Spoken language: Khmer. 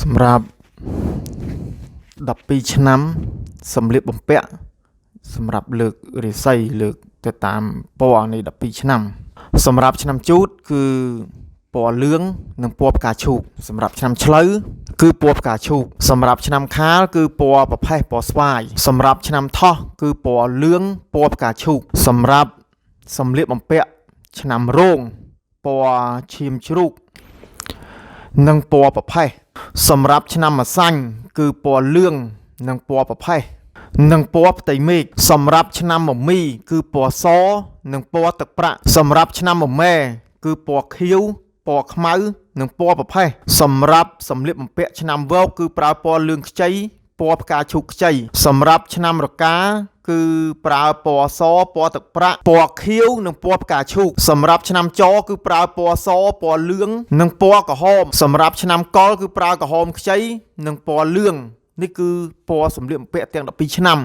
សម្រាប់12ឆ្នាំសម្លៀកបំពាក់សម្រាប់លើករាសីលើកទៅតាមពណ៌នៃ12ឆ្នាំសម្រាប់ឆ្នាំជូតគឺពណ៌លឿងនិងពណ៌ផ្កាឈូកសម្រាប់ឆ្នាំឆ្លូវគឺពណ៌ផ្កាឈូកសម្រាប់ឆ្នាំខាលគឺពណ៌ប្រផេះពណ៌ស្វាយសម្រាប់ឆ្នាំថោះគឺពណ៌លឿងពណ៌ផ្កាឈូកសម្រាប់សម្លៀកបំពាក់ឆ្នាំរោងពណ៌ឈាមជ្រូកនិងពណ៌ប្រផេះសម្រាប់ឆ្នាំម្សាញ់គឺពណ៌លឿងនិងពណ៌ប្រផេះនិងពណ៌ផ្ទៃមេឃសម្រាប់ឆ្នាំមមីគឺពណ៌សនិងពណ៌ទឹកប្រាក់សម្រាប់ឆ្នាំមមែគឺពណ៌ខៀវពណ៌ខ្មៅនិងពណ៌ប្រផេះសម្រាប់សម្លៀកបំពាក់ឆ្នាំវោកគឺប្រើពណ៌លឿងខ្ចីពណ៌ផ្កាឈូកខ្ចីសម្រាប់ឆ្នាំរកាគឺប្រើពណ៌សពណ៌ទឹកប្រាក់ពណ៌ខៀវនិងពណ៌ផ្កាឈូកសម្រាប់ឆ្នាំចគឺប្រើពណ៌សពណ៌លឿងនិងពណ៌ក្រហមសម្រាប់ឆ្នាំកុលគឺប្រើក្រហមខ្ចីនិងពណ៌លឿងនេះគឺពណ៌សម្លៀកបំពាក់ទាំង12ឆ្នាំ